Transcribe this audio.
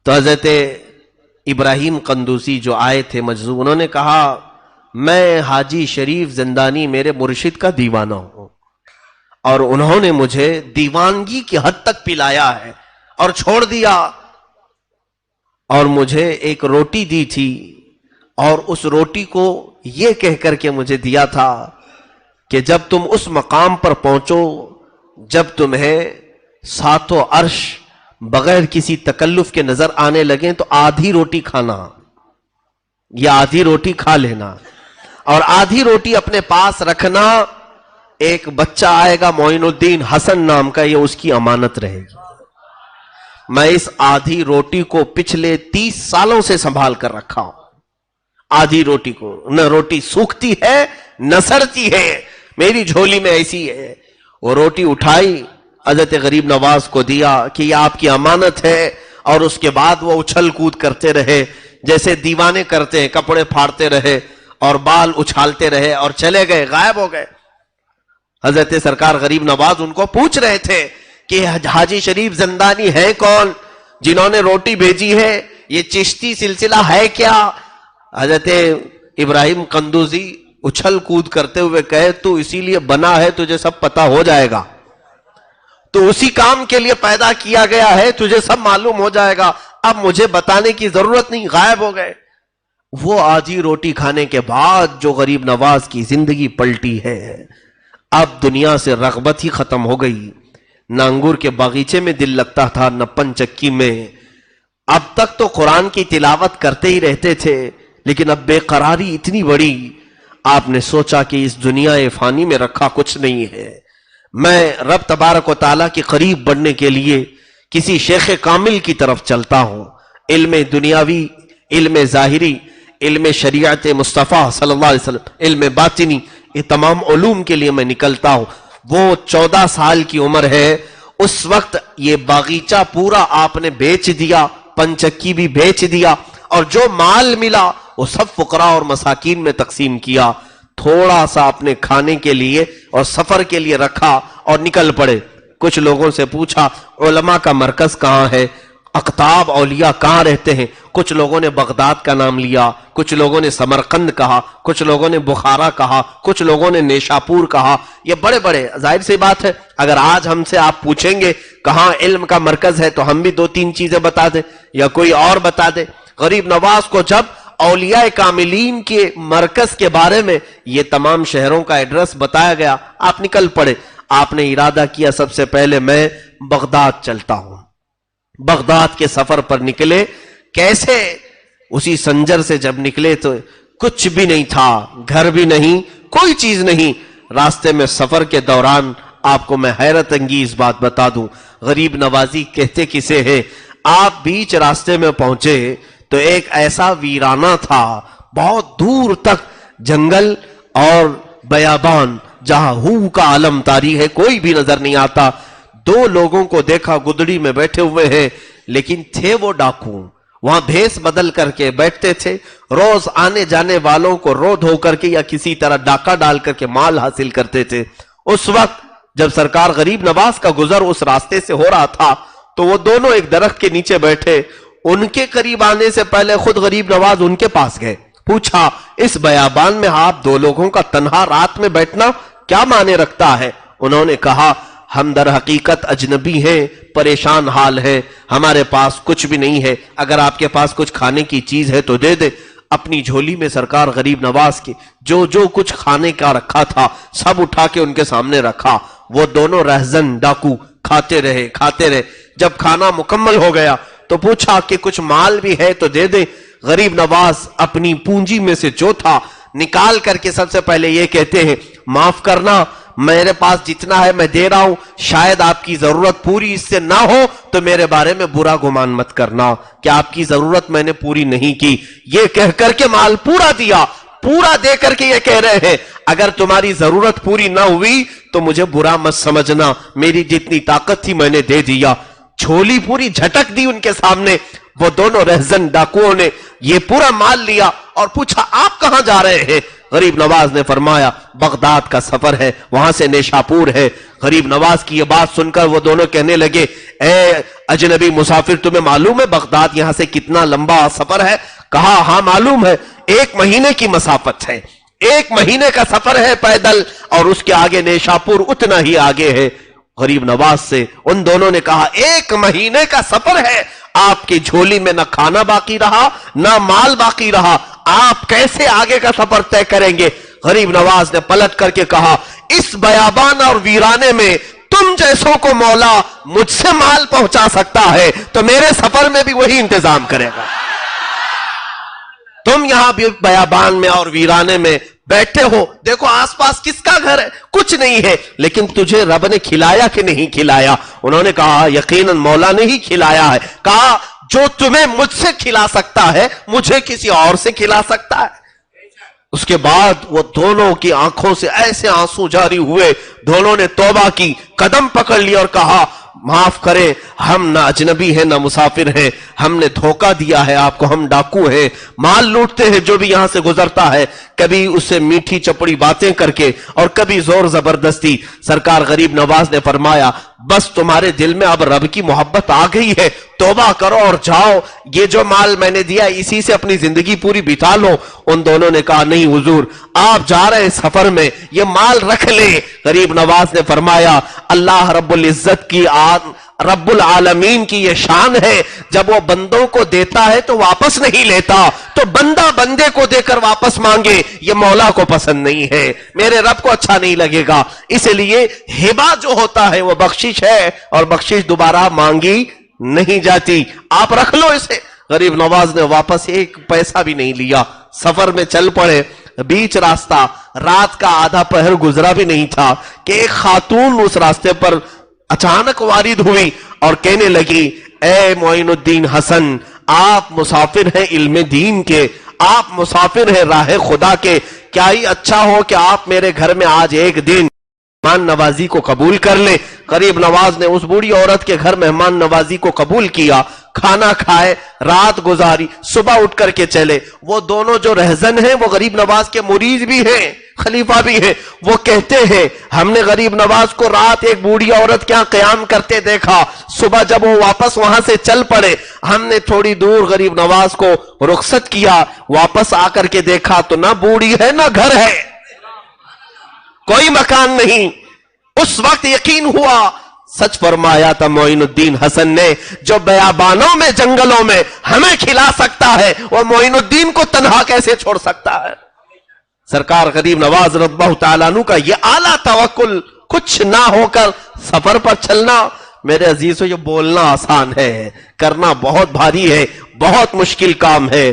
تو حضرت ابراہیم قندوسی جو آئے تھے مجذوب، انہوں نے کہا میں حاجی شریف زندانی میرے مرشد کا دیوانہ ہوں، اور انہوں نے مجھے دیوانگی کی حد تک پلایا ہے اور چھوڑ دیا، اور مجھے ایک روٹی دی تھی، اور اس روٹی کو یہ کہہ کر کے مجھے دیا تھا کہ جب تم اس مقام پر پہنچو جب تمہیں ساتوں عرش بغیر کسی تکلف کے نظر آنے لگیں تو آدھی روٹی کھانا، یا آدھی روٹی کھا لینا، اور آدھی روٹی اپنے پاس رکھنا۔ ایک بچہ آئے گا معین الدین حسن نام کا، یہ اس کی امانت رہے گی۔ میں اس آدھی روٹی کو پچھلے 30 سالوں سے سنبھال کر رکھا ہوں۔ آدھی روٹی کو، نہ روٹی سوکھتی ہے نہ سڑتی ہے، میری جھولی میں ایسی ہے۔ وہ روٹی اٹھائی، حضرت غریب نواز کو دیا کہ یہ آپ کی امانت ہے، اور اس کے بعد وہ اچھل کود کرتے رہے جیسے دیوانے کرتے ہیں، کپڑے پھاڑتے رہے اور بال اچھالتے رہے اور چلے گئے، غائب ہو گئے۔ حضرت سرکار غریب نواز ان کو پوچھ رہے تھے کہ حاجی شریف زندانی ہے کون جنہوں نے روٹی بھیجی ہے؟ یہ چشتی سلسلہ ہے کیا؟ حضرت ابراہیم قندوزی اچھل کود کرتے ہوئے کہے تو اسی لیے بنا ہے، تجھے سب پتا ہو جائے گا، تو اسی کام کے لیے پیدا کیا گیا ہے، تجھے سب معلوم ہو جائے گا، اب مجھے بتانے کی ضرورت نہیں، غائب ہو گئے۔ وہ آدھی روٹی کھانے کے بعد جو غریب نواز کی زندگی پلٹی ہے، اب دنیا سے رغبت ہی ختم ہو گئی، نہ انگور کے باغیچے میں دل لگتا تھا نہ پنچکی میں۔ اب تک تو قرآن کی تلاوت کرتے ہی رہتے تھے، لیکن اب بے قراری اتنی بڑی، آپ نے سوچا کہ اس دنیا فانی میں رکھا کچھ نہیں ہے، میں رب تبارک و تعالیٰ کے قریب بڑھنے کے لیے کسی شیخ کامل کی طرف چلتا ہوں، علم دنیاوی، علم ظاہری، علم شریعت مصطفیٰ صلی اللہ علیہ وسلم، علم باطنی، یہ تمام علوم کے لیے میں نکلتا ہوں۔ وہ 14 سال کی عمر ہے، اس وقت یہ باغیچہ پورا آپ نے بیچ دیا، پنچکی بھی بیچ دیا، اور جو مال ملا وہ سب فقراء اور مساکین میں تقسیم کیا، تھوڑا سا اپنے کھانے کے لیے اور سفر کے لیے رکھا اور نکل پڑے۔ کچھ لوگوں سے پوچھا علماء کا مرکز کہاں ہے، اقطاب اولیاء کہاں رہتے ہیں؟ کچھ لوگوں نے بغداد کا نام لیا، کچھ لوگوں نے سمرقند کہا، کچھ لوگوں نے بخارا کہا، کچھ لوگوں نے نیشاپور کہا۔ یہ بڑے بڑے، ظاہر سی بات ہے اگر آج ہم سے آپ پوچھیں گے کہاں علم کا مرکز ہے تو ہم بھی 2-3 چیزیں بتا دیں یا کوئی اور بتا دے۔ غریب نواز کو جب اولیاء کاملین کے مرکز کے بارے میں یہ تمام شہروں کا ایڈریس بتایا گیا، آپ نکل پڑے۔ آپ نے ارادہ کیا سب سے پہلے میں بغداد چلتا ہوں۔ بغداد کے سفر پر نکلے، کیسے؟ اسی سنجر سے جب نکلے تو کچھ بھی نہیں تھا، گھر بھی نہیں، کوئی چیز نہیں۔ راستے میں سفر کے دوران آپ کو میں حیرت انگیز بات بتا دوں، غریب نوازی کہتے کسے ہیں، آپ بیچ راستے میں پہنچے تو ایک ایسا ویرانہ تھا، بہت دور تک جنگل اور بیابان، جہاں ہو کا عالم طاری ہے، کوئی بھی نظر نہیں آتا۔ 2 لوگوں کو دیکھا گدڑی میں بیٹھے ہوئے ہیں، لیکن تھے وہ ڈاکو، وہاں بھیس بدل کر کے بیٹھتے تھے، روز آنے جانے والوں کو رو دھو کر کے یا کسی طرح ڈاکہ ڈال کر کے مال حاصل کرتے تھے۔ اس وقت جب سرکار غریب نواز کا گزر اس راستے سے ہو رہا تھا تو وہ دونوں ایک درخت کے نیچے بیٹھے، ان کے قریب آنے سے پہلے خود غریب نواز ان کے پاس گئے، پوچھا اس بیابان میں آپ 2 لوگوں کا تنہا رات میں بیٹھنا کیا معنی رکھتا ہے؟ انہوں نے کہا ہم در حقیقت اجنبی ہیں، پریشان حال ہیں، ہمارے پاس کچھ بھی نہیں ہے، اگر آپ کے پاس کچھ کھانے کی چیز ہے تو دے دے۔ اپنی جھولی میں سرکار غریب نواز کے جو کچھ کھانے کا رکھا تھا سب اٹھا کے ان کے سامنے رکھا۔ وہ دونوں رہزن ڈاکو کھاتے رہے۔ جب کھانا مکمل ہو گیا تو پوچھا کہ کچھ مال بھی ہے تو دے دے۔ غریب نواز اپنی پونجی میں سے جو تھا نکال کر کے سب سے پہلے یہ کہتے ہیں معاف کرنا، میرے پاس جتنا ہے میں دے رہا ہوں، شاید آپ کی ضرورت پوری اس سے نہ ہو تو میرے بارے میں برا گمان مت کرنا کہ آپ کی ضرورت میں نے پوری نہیں کی۔ یہ کہہ کر کے مال پورا دیا، پورا دے کر کے یہ کہہ رہے ہیں اگر تمہاری ضرورت پوری نہ ہوئی تو مجھے برا مت سمجھنا، میری جتنی طاقت تھی میں نے دے دیا۔ جھولی پوری جھٹک دی ان کے سامنے۔ وہ دونوں رہزن ڈاکوؤں نے یہ پورا مال لیا اور پوچھا آپ کہاں جا رہے ہیں؟ غریب نواز نے فرمایا بغداد کا سفر ہے، وہاں سے نیشاپور ہے۔ غریب نواز کی یہ بات سن کر وہ دونوں کہنے لگے اے اجنبی مسافر، تمہیں معلوم ہے بغداد یہاں سے کتنا لمبا سفر ہے؟ کہا ہاں معلوم ہے، 1 مہینے کی مسافت ہے، 1 مہینے کا سفر ہے پیدل، اور اس کے آگے نیشاپور اتنا ہی آگے ہے۔ غریب نواز سے ان دونوں نے کہا 1 مہینے کا سفر ہے، آپ کی جھولی میں نہ کھانا باقی رہا نہ مال باقی رہا، آپ کیسے آگے کا سفر طے کریں گے؟ غریب نواز نے پلٹ کر کے کہا اس بیابان اور ویرانے میں تم جیسوں کو مولا مجھ سے مال پہنچا سکتا ہے تو میرے سفر میں بھی وہی انتظام کرے گا۔ تم یہاں بھی بیابان میں اور ویرانے میں بیٹھے ہو، دیکھو آس پاس کس کا گھر ہے؟ کچھ نہیں ہے، لیکن تجھے رب نے کھلایا کہ نہیں کھلایا؟ انہوں نے کہا یقیناً مولا نے ہی کھلایا ہے۔ کہا جو تمہیں مجھ سے کھلا سکتا ہے مجھے کسی اور سے کھلا سکتا ہے؟ اس کے بعد وہ دونوں کی آنکھوں سے ایسے آنسو جاری ہوئے، دونوں نے توبہ کی، قدم پکڑ لی اور کہا معاف کریں، ہم نہ اجنبی ہیں نہ مسافر ہیں، ہم نے دھوکہ دیا ہے آپ کو، ہم ڈاکو ہیں، مال لوٹتے ہیں جو بھی یہاں سے گزرتا ہے، کبھی اس سے میٹھی چپڑی باتیں کر کے اور کبھی زور زبردستی۔ سرکار غریب نواز نے فرمایا بس تمہارے دل میں اب رب کی محبت آ گئی ہے، توبہ کرو اور جاؤ، یہ جو مال میں نے دیا اسی سے اپنی زندگی پوری بتا لو۔ ان دونوں نے کہا نہیں حضور، آپ جا رہے سفر میں، یہ مال رکھ لیں۔ غریب نواز نے فرمایا اللہ رب العزت کی رب العالمین کی یہ شان ہے، جب وہ بندوں کو دیتا ہے تو واپس نہیں لیتا، تو بندہ بندے کو دے کر واپس مانگے یہ مولا کو پسند نہیں ہے، میرے رب کو اچھا نہیں لگے گا۔ اس لیے ہبہ جو ہوتا ہے وہ بخشش ہے اور بخشش دوبارہ مانگی نہیں جاتی، آپ رکھ لو اسے۔ غریب نواز نے واپس 1 پیسہ بھی نہیں لیا، سفر میں چل پڑے۔ بیچ راستہ رات کا آدھا پہر گزرا بھی نہیں تھا کہ ایک خاتون اس راستے پر اچانک وارد ہوئی اور کہنے لگی اے معین الدین حسن، آپ مسافر ہیں علم دین کے، آپ مسافر ہیں راہ خدا کے، کیا ہی اچھا ہو کہ آپ میرے گھر میں آج ایک دن مہمان نوازی کو قبول کر لیں۔ غریب نواز نے اس بوڑھی عورت کے گھر مہمان نوازی کو قبول کیا، کھانا کھائے، رات گزاری، صبح اٹھ کر کے چلے۔ وہ دونوں جو رہزن ہیں وہ غریب نواز کے مرید بھی ہیں، خلیفہ بھی ہیں۔ وہ کہتے ہیں ہم نے غریب نواز کو رات ایک بوڑھی عورت کے ہاں قیام کرتے دیکھا، صبح جب وہ واپس وہاں سے چل پڑے ہم نے تھوڑی دور غریب نواز کو رخصت کیا، واپس آ کر کے دیکھا تو نہ بوڑھی ہے نہ گھر ہے، کوئی مکان نہیں۔ اس وقت یقین ہوا سچ فرمایا تھا معین الدین حسن نے، جو بیابانوں میں جنگلوں میں ہمیں کھلا سکتا ہے وہ معین الدین کو تنہا کیسے چھوڑ سکتا ہے؟ سرکار غریب نواز رضی اللہ تعالیٰ عنہ کا یہ اعلیٰ توکل، کچھ نہ ہو کر سفر پر چلنا۔ میرے عزیزو یہ بولنا آسان ہے، کرنا بہت بھاری ہے، بہت مشکل کام ہے۔